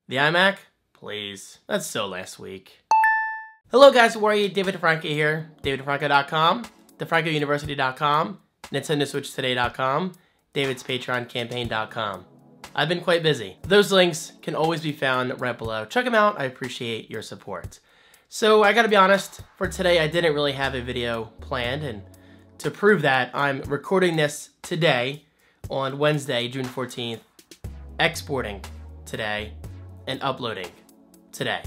The iMac? Please. That's so last week. Hello guys, how are you? David Franco here. DavidFranco.com, TheFrancoUniversity.com, NintendoSwitchToday.com, David'sPatreonCampaign.com. I've been quite busy. Those links can always be found right below. Check them out. I appreciate your support. So I gotta be honest, for today I didn't really have a video planned, and to prove that, I'm recording this today on Wednesday, June 14th, exporting today, and uploading today.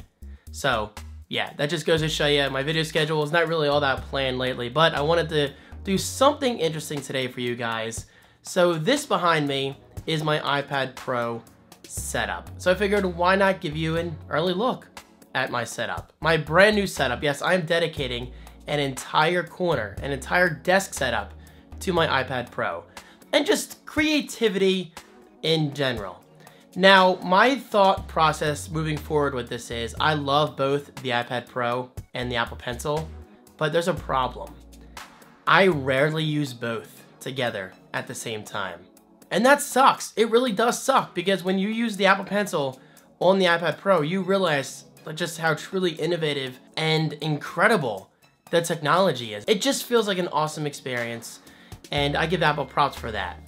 So yeah, that just goes to show you my video schedule is not really all that planned lately, but I wanted to do something interesting today for you guys. So this behind me is my iPad Pro setup. So I figured why not give you an early look at my setup. My brand new setup. Yes, I'm dedicating an entire corner, an entire desk setup to my iPad Pro. And just creativity in general. Now, my thought process moving forward with this is, I love both the iPad Pro and the Apple Pencil, but there's a problem. I rarely use both together at the same time. And that sucks. It really does suck, because when you use the Apple Pencil on the iPad Pro, you realize just how truly innovative and incredible the technology is. It just feels like an awesome experience, and I give Apple props for that.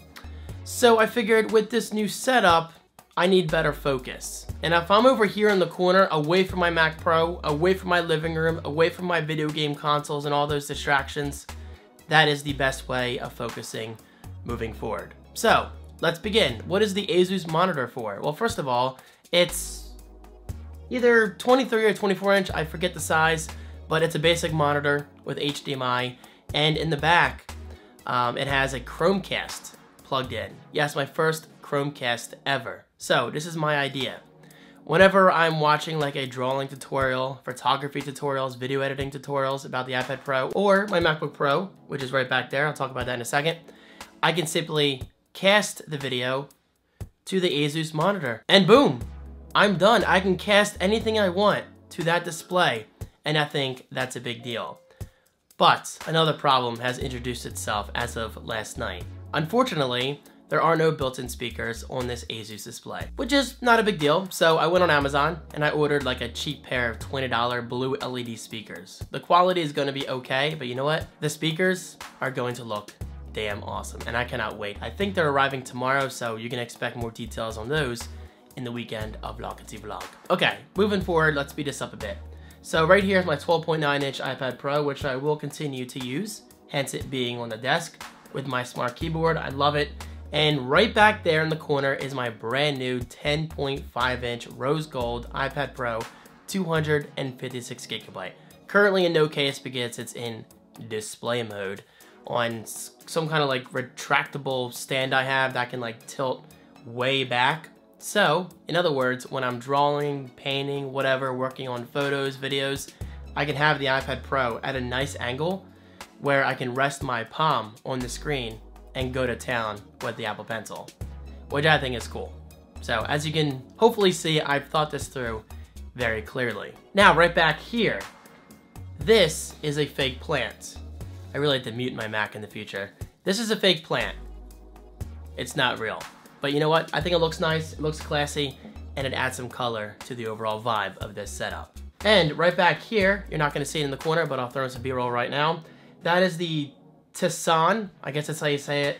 So I figured with this new setup, I need better focus. And if I'm over here in the corner, away from my Mac Pro, away from my living room, away from my video game consoles and all those distractions, that is the best way of focusing moving forward. So let's begin. What is the Asus monitor for? Well, first of all, it's either 23 or 24 inch, I forget the size, but it's a basic monitor with HDMI, and in the back, it has a Chromecast plugged in. Yes, my first Chromecast ever. So this is my idea. Whenever I'm watching like a drawing tutorial, photography tutorials, video editing tutorials about the iPad Pro or my MacBook Pro, which is right back there, I'll talk about that in a second, I can simply cast the video to the Asus monitor and boom, I'm done. I can cast anything I want to that display, and I think that's a big deal. But another problem has introduced itself as of last night. Unfortunately, there are no built-in speakers on this Asus display, which is not a big deal. So I went on Amazon and I ordered like a cheap pair of $20 blue LED speakers. The quality is gonna be okay, but you know what? The speakers are going to look damn awesome, and I cannot wait. I think they're arriving tomorrow, so you can expect more details on those in the weekend of Vlogity Vlog. Okay, moving forward, let's speed this up a bit. So right here is my 12.9 inch iPad Pro, which I will continue to use, hence it being on the desk with my smart keyboard. I love it. And right back there in the corner is my brand new 10.5 inch rose gold iPad Pro, 256 gigabyte. Currently in no case because it's in display mode on some kind of like retractable stand I have that can like tilt way back. So in other words, when I'm drawing, painting, whatever, working on photos, videos, I can have the iPad Pro at a nice angle where I can rest my palm on the screen and go to town with the Apple Pencil, which I think is cool. So as you can hopefully see, I've thought this through very clearly. Now, right back here, this is a fake plant. I really have to mute my Mac in the future. This is a fake plant. It's not real. But you know what? I think it looks nice, it looks classy, and it adds some color to the overall vibe of this setup. And right back here, you're not gonna see it in the corner, but I'll throw in some B-roll right now. That is the Tisan, I guess that's how you say it,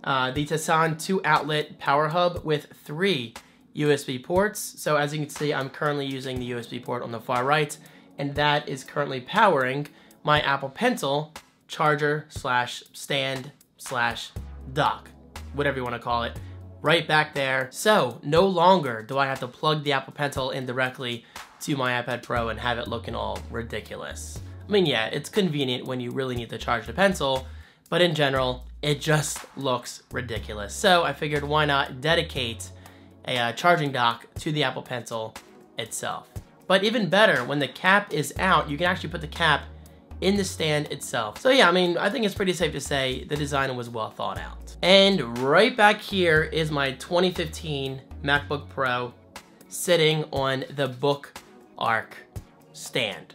the Tisan 2-outlet power hub with 3 USB ports. So as you can see, I'm currently using the USB port on the far right, and that is currently powering my Apple Pencil charger slash stand slash dock, whatever you want to call it, right back there. So no longer do I have to plug the Apple Pencil in directly to my iPad Pro and have it looking all ridiculous. I mean, yeah, it's convenient when you really need to charge the pencil, but in general, it just looks ridiculous. So I figured why not dedicate a charging dock to the Apple Pencil itself. But even better, when the cap is out, you can actually put the cap in the stand itself. So yeah, I mean, I think it's pretty safe to say the design was well thought out. And right back here is my 2015 MacBook Pro sitting on the Book Arc stand.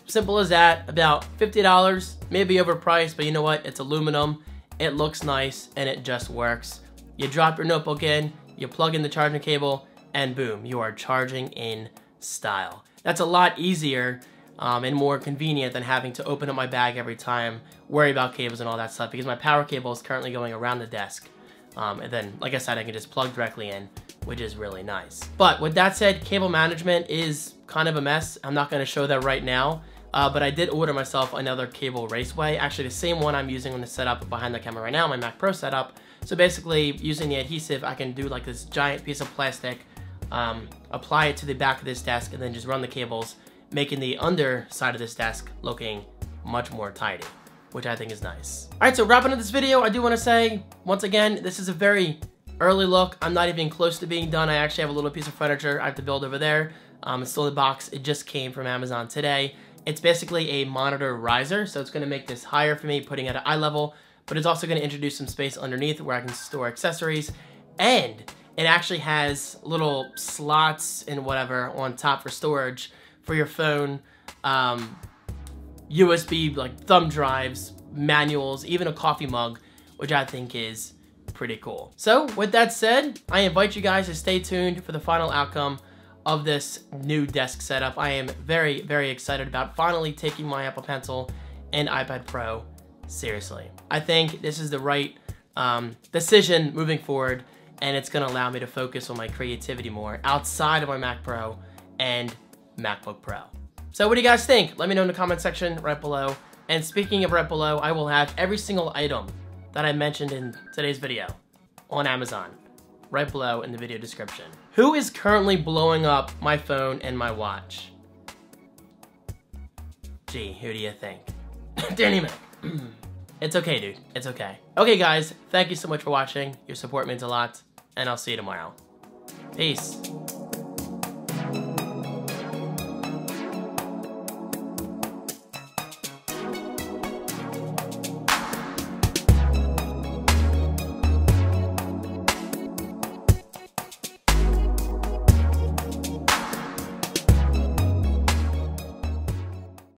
Simple as that, about $50, maybe overpriced, but you know what? It's aluminum, it looks nice, and it just works. You drop your notebook in, you plug in the charging cable, and boom, you are charging in style. That's a lot easier and more convenient than having to open up my bag every time, worry about cables and all that stuff, because my power cable is currently going around the desk. And then, like I said, I can just plug directly in, which is really nice. But with that said, cable management is kind of a mess. I'm not going to show that right now, but I did order myself another cable Raceway, actually the same one I'm using on the setup behind the camera right now, my Mac Pro setup. So basically, using the adhesive, I can do like this giant piece of plastic, apply it to the back of this desk, and then just run the cables, making the underside of this desk looking much more tidy, which I think is nice. All right, so wrapping up this video, I do want to say, once again, this is a very early look. I'm not even close to being done. I actually have a little piece of furniture I have to build over there. It's still in the box. It just came from Amazon today. It's basically a monitor riser, so it's going to make this higher for me, putting it at eye level, but it's also going to introduce some space underneath where I can store accessories, and it actually has little slots and whatever on top for storage for your phone, USB, like thumb drives, manuals, even a coffee mug, which I think is pretty cool. So with that said, I invite you guys to stay tuned for the final outcome of this new desk setup. I am very, very excited about finally taking my Apple Pencil and iPad Pro seriously. I think this is the right decision moving forward, and it's gonna allow me to focus on my creativity more outside of my Mac Pro and MacBook Pro. So what do you guys think? Let me know in the comment section right below. And speaking of right below, I will have every single item that I mentioned in today's video on Amazon right below in the video description. Who is currently blowing up my phone and my watch? Gee, who do you think? Danny Mac. It's okay, dude. It's okay. Okay, guys, thank you so much for watching. Your support means a lot, and I'll see you tomorrow. Peace.